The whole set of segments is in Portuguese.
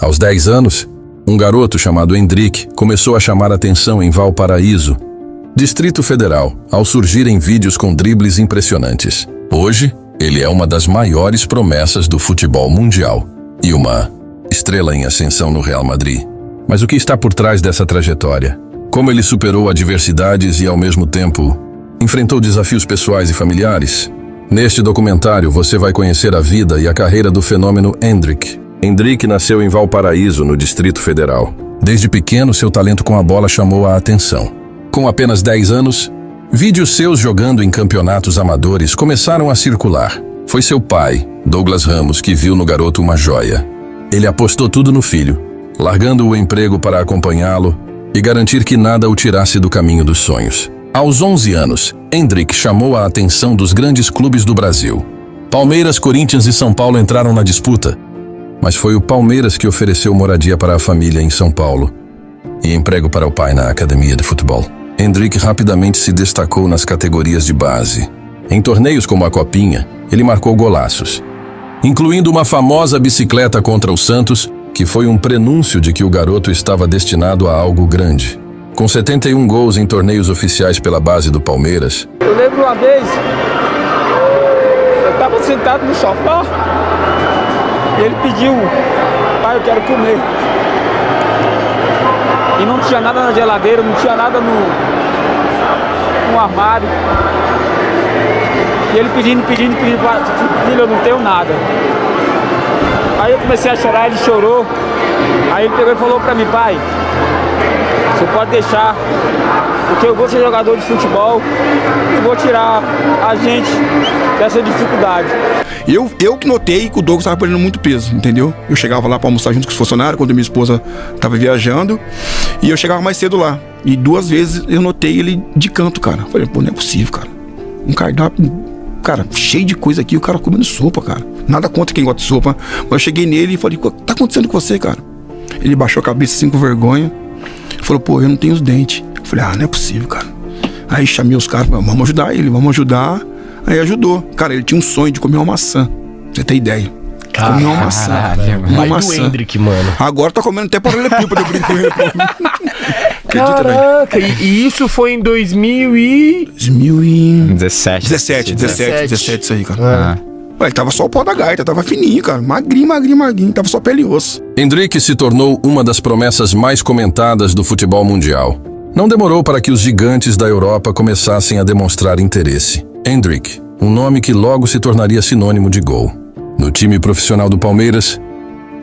Aos 10 anos, um garoto chamado Hendrick começou a chamar atenção em Valparaíso, Distrito Federal, ao surgir em vídeos com dribles impressionantes. Hoje, ele é uma das maiores promessas do futebol mundial e uma estrela em ascensão no Real Madrid. Mas o que está por trás dessa trajetória? Como ele superou adversidades e, ao mesmo tempo, enfrentou desafios pessoais e familiares? Neste documentário, você vai conhecer a vida e a carreira do fenômeno Hendrick. Hendrick nasceu em Valparaíso, no Distrito Federal. Desde pequeno, seu talento com a bola chamou a atenção. Com apenas 10 anos, vídeos seus jogando em campeonatos amadores começaram a circular. Foi seu pai, Douglas Ramos, que viu no garoto uma joia. Ele apostou tudo no filho, largando o emprego para acompanhá-lo e garantir que nada o tirasse do caminho dos sonhos. Aos 11 anos, Hendrick chamou a atenção dos grandes clubes do Brasil. Palmeiras, Corinthians e São Paulo entraram na disputa, mas foi o Palmeiras que ofereceu moradia para a família em São Paulo e emprego para o pai na academia de futebol. Hendrick rapidamente se destacou nas categorias de base. Em torneios como a Copinha, ele marcou golaços, incluindo uma famosa bicicleta contra o Santos, que foi um prenúncio de que o garoto estava destinado a algo grande. Com 71 gols em torneios oficiais pela base do Palmeiras. Eu lembro uma vez, eu estava sentado no sofá e ele pediu: pai, eu quero comer. E não tinha nada na geladeira, não tinha nada no armário. E ele pedindo, filho, eu não tenho nada. Aí eu comecei a chorar, ele chorou. Aí ele pegou e falou pra mim: pai, você pode deixar, porque eu vou ser jogador de futebol e vou tirar a gente dessa dificuldade. Eu que notei que o Douglas estava perdendo muito peso, entendeu? Eu chegava lá para almoçar junto com os funcionários, quando minha esposa estava viajando, e eu chegava mais cedo lá. E 2 vezes eu notei ele de canto, cara. Falei, pô, não é possível, cara. Um cardápio, cara, cheio de coisa aqui, o cara comendo sopa, cara. Nada contra quem gosta de sopa. Mas eu cheguei nele e falei: o que tá acontecendo com você, cara? Ele baixou a cabeça assim com vergonha. Falou: pô, eu não tenho os dentes. Eu falei: não é possível, cara. Aí chamei os caras, vamos ajudar ele, vamos ajudar. Aí ajudou. Cara, ele tinha um sonho de comer uma maçã. Pra você ter ideia. Comer uma maçã. Uma maçã. Do Hendrick, mano. Agora tá comendo até paralelepípedo, eu brinco com ele. Caraca, e isso foi em 2017, isso aí, cara. Ué, tava só o pó da gaita, tava fininho, cara. Magrinho, tava só pele e osso. Hendrick se tornou uma das promessas mais comentadas do futebol mundial. Não demorou para que os gigantes da Europa começassem a demonstrar interesse. Hendrick, um nome que logo se tornaria sinônimo de gol. No time profissional do Palmeiras,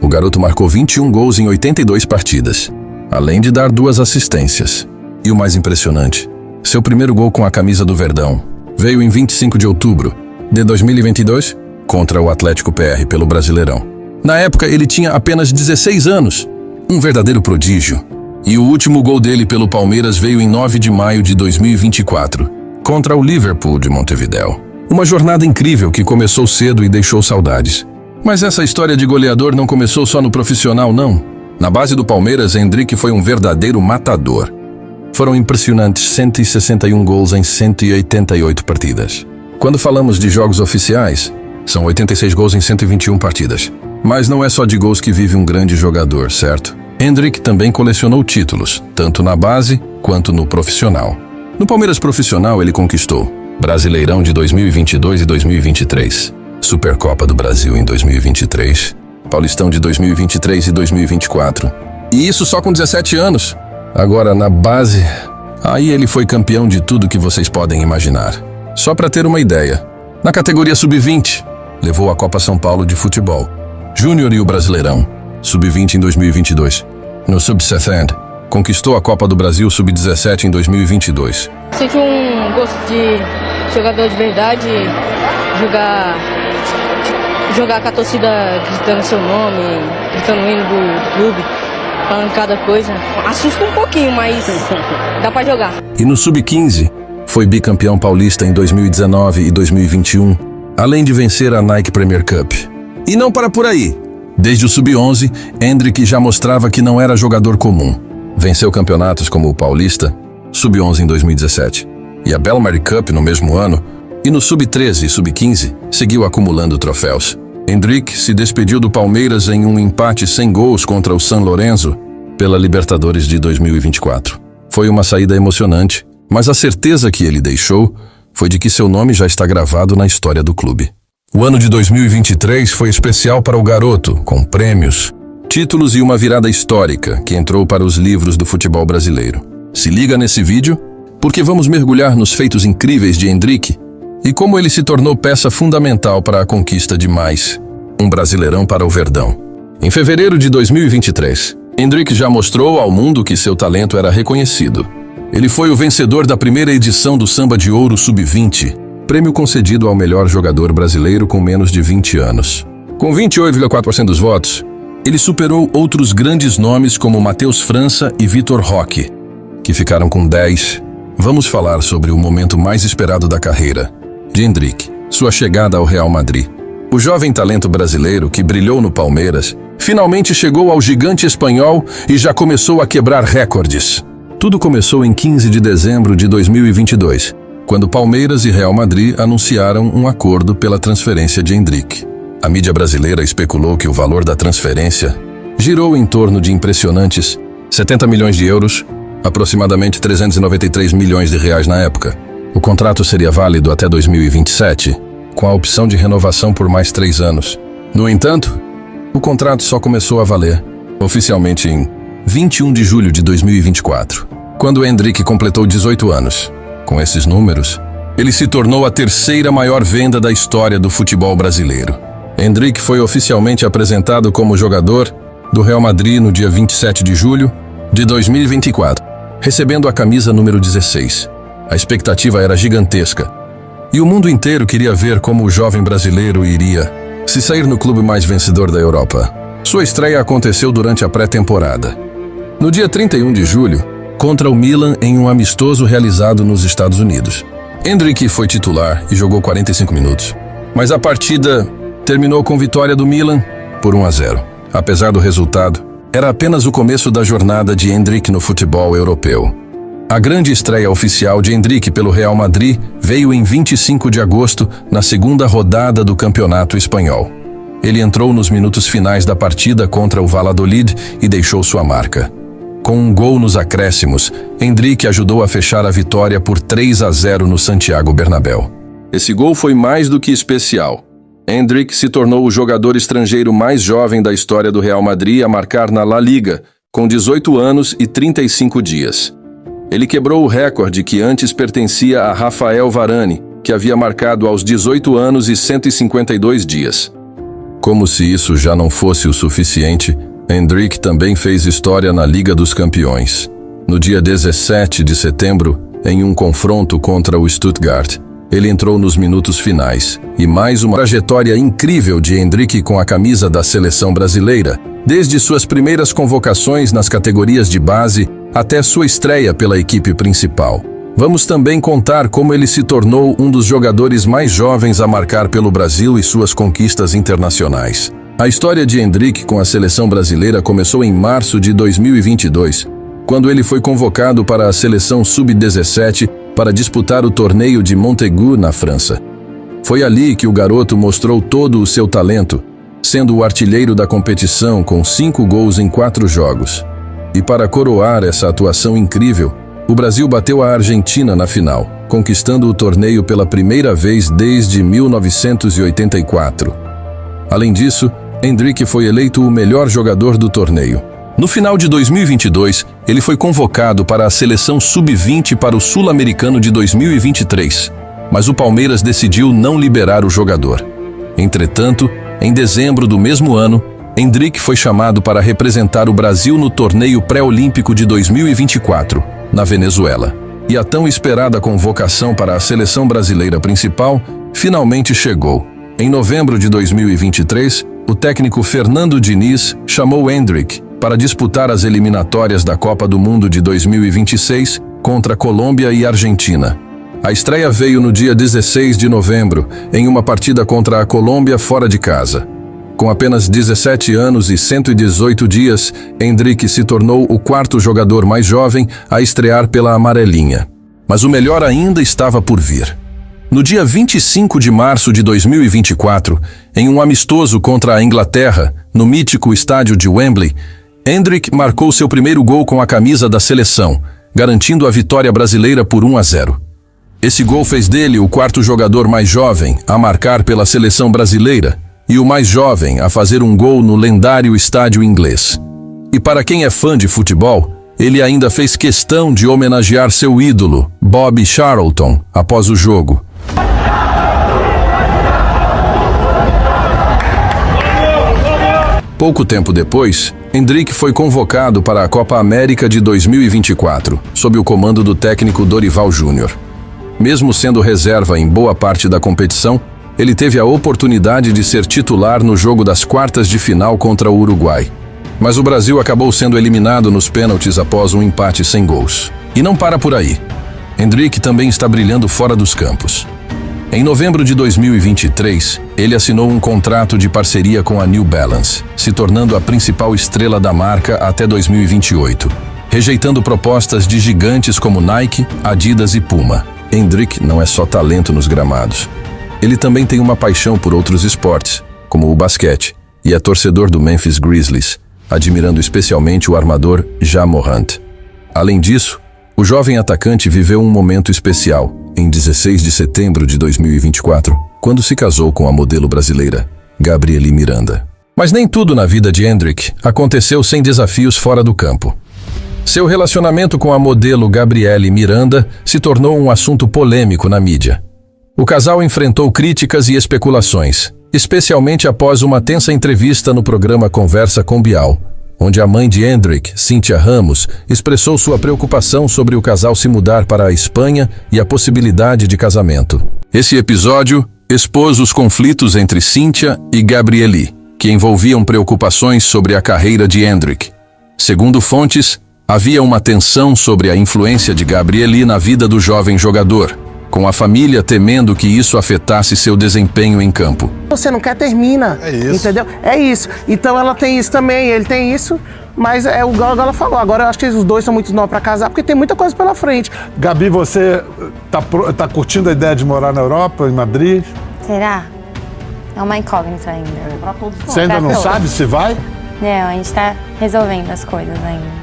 o garoto marcou 21 gols em 82 partidas, além de dar 2 assistências. E o mais impressionante, seu primeiro gol com a camisa do Verdão veio em 25 de outubro de 2022, contra o Atlético PR pelo Brasileirão. Na época, ele tinha apenas 16 anos, um verdadeiro prodígio. E o último gol dele pelo Palmeiras veio em 9 de maio de 2024, contra o Liverpool de Montevidéu. Uma jornada incrível que começou cedo e deixou saudades. Mas essa história de goleador não começou só no profissional, não. Na base do Palmeiras, Hendrick foi um verdadeiro matador. Foram impressionantes 161 gols em 188 partidas. Quando falamos de jogos oficiais, são 86 gols em 121 partidas. Mas não é só de gols que vive um grande jogador, certo? Hendrick também colecionou títulos, tanto na base quanto no profissional. No Palmeiras profissional, ele conquistou Brasileirão de 2022 e 2023, Supercopa do Brasil em 2023, Paulistão de 2023 e 2024. E isso só com 17 anos. Agora, na base, aí ele foi campeão de tudo que vocês podem imaginar. Só para ter uma ideia, na categoria Sub-20, levou a Copa São Paulo de futebol, Júnior e o Brasileirão, Sub-20 em 2022. No Sub-17, conquistou a Copa do Brasil Sub-17 em 2022. Senti um gosto de jogador de verdade, jogar com a torcida gritando seu nome, gritando o hino do clube, falando cada coisa. Assusta um pouquinho, mas dá pra jogar. E no Sub-15, foi bicampeão paulista em 2019 e 2021, além de vencer a Nike Premier Cup. E não para por aí. Desde o Sub-11, Hendrick já mostrava que não era jogador comum. Venceu campeonatos como o Paulista, Sub-11 em 2017, e a Belmar Cup no mesmo ano, e no Sub-13 e Sub-15 seguiu acumulando troféus. Endrick se despediu do Palmeiras em um empate sem gols contra o San Lorenzo pela Libertadores de 2024. Foi uma saída emocionante, mas a certeza que ele deixou foi de que seu nome já está gravado na história do clube. O ano de 2023 foi especial para o garoto, com prêmios, títulos e uma virada histórica que entrou para os livros do futebol brasileiro. Se liga nesse vídeo, porque vamos mergulhar nos feitos incríveis de Endrick e como ele se tornou peça fundamental para a conquista de mais um Brasileirão para o Verdão. Em fevereiro de 2023, Endrick já mostrou ao mundo que seu talento era reconhecido. Ele foi o vencedor da primeira edição do Samba de Ouro Sub-20, prêmio concedido ao melhor jogador brasileiro com menos de 20 anos. Com 28,4% dos votos, ele superou outros grandes nomes como Matheus França e Vitor Roque, que ficaram com 10. Vamos falar sobre o momento mais esperado da carreira de Endrick, sua chegada ao Real Madrid. O jovem talento brasileiro que brilhou no Palmeiras finalmente chegou ao gigante espanhol e já começou a quebrar recordes. Tudo começou em 15 de dezembro de 2022, quando Palmeiras e Real Madrid anunciaram um acordo pela transferência de Endrick. A mídia brasileira especulou que o valor da transferência girou em torno de impressionantes 70 milhões de euros, aproximadamente 393 milhões de reais na época. O contrato seria válido até 2027, com a opção de renovação por mais 3 anos. No entanto, o contrato só começou a valer, oficialmente em 21 de julho de 2024, quando Endrick completou 18 anos. Com esses números, ele se tornou a terceira maior venda da história do futebol brasileiro. Endrick foi oficialmente apresentado como jogador do Real Madrid no dia 27 de julho de 2024, recebendo a camisa número 16. A expectativa era gigantesca, e o mundo inteiro queria ver como o jovem brasileiro iria se sair no clube mais vencedor da Europa. Sua estreia aconteceu durante a pré-temporada, no dia 31 de julho, contra o Milan em um amistoso realizado nos Estados Unidos. Endrick foi titular e jogou 45 minutos, mas a partida terminou com vitória do Milan por 1-0. Apesar do resultado, era apenas o começo da jornada de Endrick no futebol europeu. A grande estreia oficial de Endrick pelo Real Madrid veio em 25 de agosto, na segunda rodada do Campeonato Espanhol. Ele entrou nos minutos finais da partida contra o Valladolid e deixou sua marca. Com um gol nos acréscimos, Endrick ajudou a fechar a vitória por 3-0 no Santiago Bernabéu. Esse gol foi mais do que especial. Endrick se tornou o jogador estrangeiro mais jovem da história do Real Madrid a marcar na La Liga, com 18 anos e 35 dias. Ele quebrou o recorde que antes pertencia a Rafael Varane, que havia marcado aos 18 anos e 152 dias. Como se isso já não fosse o suficiente, Endrick também fez história na Liga dos Campeões. No dia 17 de setembro, em um confronto contra o Stuttgart, ele entrou nos minutos finais, e mais uma trajetória incrível de Endrick com a camisa da seleção brasileira, desde suas primeiras convocações nas categorias de base até sua estreia pela equipe principal. Vamos também contar como ele se tornou um dos jogadores mais jovens a marcar pelo Brasil e suas conquistas internacionais. A história de Endrick com a seleção brasileira começou em março de 2022, quando ele foi convocado para a seleção sub-17 para disputar o torneio de Montaigu, na França. Foi ali que o garoto mostrou todo o seu talento, sendo o artilheiro da competição com 5 gols em 4 jogos. E para coroar essa atuação incrível, o Brasil bateu a Argentina na final, conquistando o torneio pela primeira vez desde 1984. Além disso, Endrick foi eleito o melhor jogador do torneio. No final de 2022, ele foi convocado para a seleção sub-20 para o Sul-Americano de 2023, mas o Palmeiras decidiu não liberar o jogador. Entretanto, em dezembro do mesmo ano, Endrick foi chamado para representar o Brasil no torneio pré-olímpico de 2024, na Venezuela. E a tão esperada convocação para a seleção brasileira principal finalmente chegou. Em novembro de 2023, o técnico Fernando Diniz chamou Endrick para disputar as eliminatórias da Copa do Mundo de 2026 contra Colômbia e Argentina. A estreia veio no dia 16 de novembro, em uma partida contra a Colômbia fora de casa. Com apenas 17 anos e 118 dias, Endrick se tornou o quarto jogador mais jovem a estrear pela amarelinha. Mas o melhor ainda estava por vir. No dia 25 de março de 2024, em um amistoso contra a Inglaterra, no mítico estádio de Wembley, Endrick marcou seu primeiro gol com a camisa da seleção, garantindo a vitória brasileira por 1-0. Esse gol fez dele o quarto jogador mais jovem a marcar pela seleção brasileira e o mais jovem a fazer um gol no lendário estádio inglês. E para quem é fã de futebol, ele ainda fez questão de homenagear seu ídolo, Bobby Charlton, após o jogo. Pouco tempo depois, Endrick foi convocado para a Copa América de 2024, sob o comando do técnico Dorival Júnior. Mesmo sendo reserva em boa parte da competição, ele teve a oportunidade de ser titular no jogo das quartas de final contra o Uruguai. Mas o Brasil acabou sendo eliminado nos pênaltis após um empate sem gols. E não para por aí. Endrick também está brilhando fora dos campos. Em novembro de 2023, ele assinou um contrato de parceria com a New Balance, se tornando a principal estrela da marca até 2028, rejeitando propostas de gigantes como Nike, Adidas e Puma. Endrick não é só talento nos gramados. Ele também tem uma paixão por outros esportes, como o basquete, e é torcedor do Memphis Grizzlies, admirando especialmente o armador Ja Morant. Além disso, o jovem atacante viveu um momento especial, em 16 de setembro de 2024, quando se casou com a modelo brasileira, Gabrielle Miranda. Mas nem tudo na vida de Endrick aconteceu sem desafios fora do campo. Seu relacionamento com a modelo Gabrielle Miranda se tornou um assunto polêmico na mídia. O casal enfrentou críticas e especulações, especialmente após uma tensa entrevista no programa Conversa com Bial, onde a mãe de Endrick, Cíntia Ramos, expressou sua preocupação sobre o casal se mudar para a Espanha e a possibilidade de casamento. Esse episódio expôs os conflitos entre Cíntia e Gabrielle, que envolviam preocupações sobre a carreira de Endrick. Segundo fontes, havia uma tensão sobre a influência de Gabrielle na vida do jovem jogador, com a família temendo que isso afetasse seu desempenho em campo. Você não quer, termina. É isso. Entendeu? É isso. Então ela tem isso também, ele tem isso, mas é o igual ela falou. Agora eu acho que os dois são muito novos pra casar, porque tem muita coisa pela frente. Gabi, você tá curtindo a ideia de morar na Europa, em Madrid? Será? É uma incógnita ainda. Você ainda não sabe se vai? Não, a gente tá resolvendo as coisas ainda.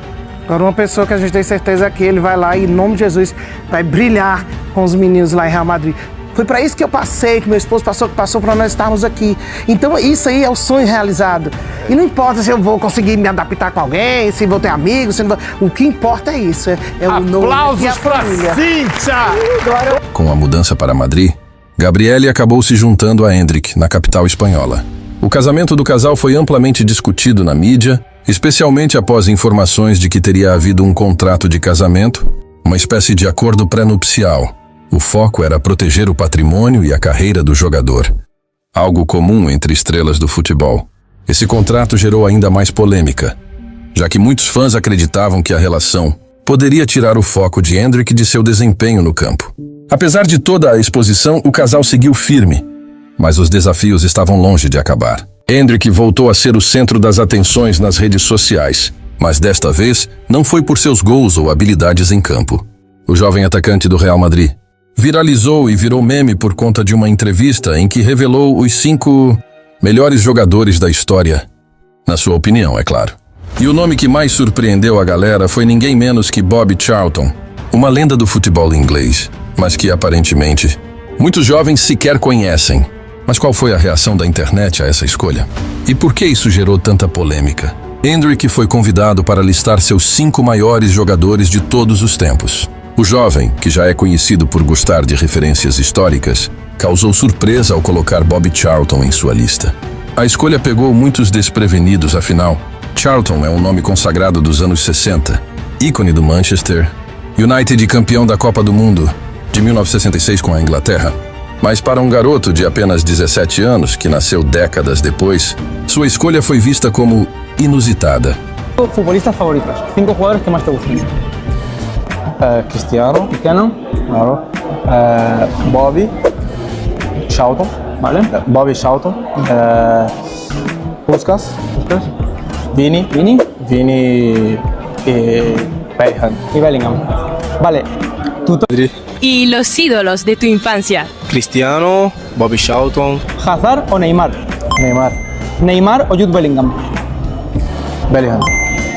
Agora uma pessoa que a gente tem certeza que ele vai lá e, em nome de Jesus, vai brilhar com os meninos lá em Real Madrid. Foi para isso que eu passei, que meu esposo passou para nós estarmos aqui. Então isso aí é o sonho realizado. E não importa se eu vou conseguir me adaptar com alguém, se vou ter amigos, se não vou... O que importa é isso, é o nome e a família. Cíntia! Com a mudança para Madrid, Gabrielle acabou se juntando a Endrick, na capital espanhola. O casamento do casal foi amplamente discutido na mídia, especialmente após informações de que teria havido um contrato de casamento, uma espécie de acordo pré-nupcial. O foco era proteger o patrimônio e a carreira do jogador, algo comum entre estrelas do futebol. Esse contrato gerou ainda mais polêmica, já que muitos fãs acreditavam que a relação poderia tirar o foco de Endrick de seu desempenho no campo. Apesar de toda a exposição, o casal seguiu firme, mas os desafios estavam longe de acabar. Endrick voltou a ser o centro das atenções nas redes sociais, mas desta vez não foi por seus gols ou habilidades em campo. O jovem atacante do Real Madrid viralizou e virou meme por conta de uma entrevista em que revelou os 5 melhores jogadores da história. Na sua opinião, é claro. E o nome que mais surpreendeu a galera foi ninguém menos que Bobby Charlton, uma lenda do futebol inglês, mas que aparentemente muitos jovens sequer conhecem. Mas qual foi a reação da internet a essa escolha? E por que isso gerou tanta polêmica? Endrick foi convidado para listar seus 5 maiores jogadores de todos os tempos. O jovem, que já é conhecido por gostar de referências históricas, causou surpresa ao colocar Bobby Charlton em sua lista. A escolha pegou muitos desprevenidos, afinal, Charlton é um nome consagrado dos anos 60, ícone do Manchester United e campeão da Copa do Mundo de 1966 com a Inglaterra. Mas para um garoto de apenas 17 anos, que nasceu décadas depois, sua escolha foi vista como inusitada. Futbolistas favoritos, 5 jugadores que más te gustan. Cristiano, claro. Bobby Charlton, ¿vale? Bobby Charlton. Puskas. Vini y Bellingham. Vale. ¿Y los ídolos de tu infancia? Cristiano, Bobby Charlton. Hazard o Neymar? Neymar. Neymar o Jude Bellingham? Bellingham.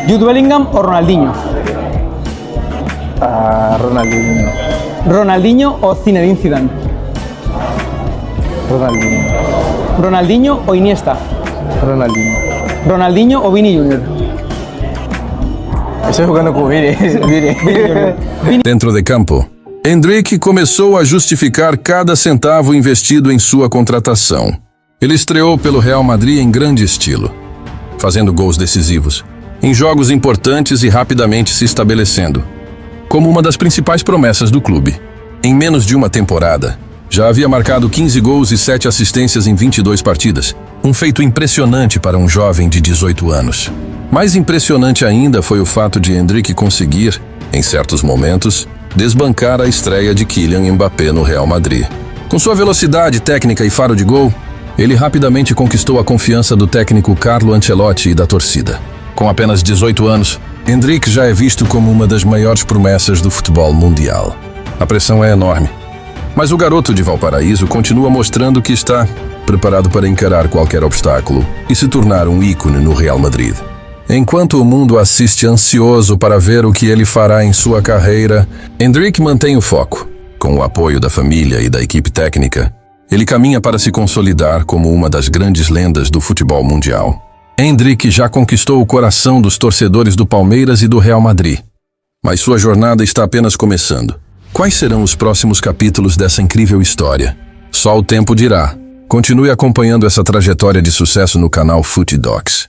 Jude Bellingham o Ronaldinho? Ronaldinho. Ronaldinho o Zinedine Zidane? Ronaldinho. Ronaldinho o Iniesta? Ronaldinho. Ronaldinho o Vini Junior? Estoy jugando con Vini. Dentro de campo, Endrick começou a justificar cada centavo investido em sua contratação. Ele estreou pelo Real Madrid em grande estilo, fazendo gols decisivos, em jogos importantes e rapidamente se estabelecendo como uma das principais promessas do clube. Em menos de uma temporada, já havia marcado 15 gols e 7 assistências em 22 partidas, um feito impressionante para um jovem de 18 anos. Mais impressionante ainda foi o fato de Endrick conseguir, em certos momentos, desbancar a estreia de Kylian Mbappé no Real Madrid. Com sua velocidade, técnica e faro de gol, ele rapidamente conquistou a confiança do técnico Carlo Ancelotti e da torcida. Com apenas 18 anos, Endrick já é visto como uma das maiores promessas do futebol mundial. A pressão é enorme, mas o garoto de Valparaíso continua mostrando que está preparado para encarar qualquer obstáculo e se tornar um ícone no Real Madrid. Enquanto o mundo assiste ansioso para ver o que ele fará em sua carreira, Endrick mantém o foco. Com o apoio da família e da equipe técnica, ele caminha para se consolidar como uma das grandes lendas do futebol mundial. Endrick já conquistou o coração dos torcedores do Palmeiras e do Real Madrid, mas sua jornada está apenas começando. Quais serão os próximos capítulos dessa incrível história? Só o tempo dirá. Continue acompanhando essa trajetória de sucesso no canal FootDocs.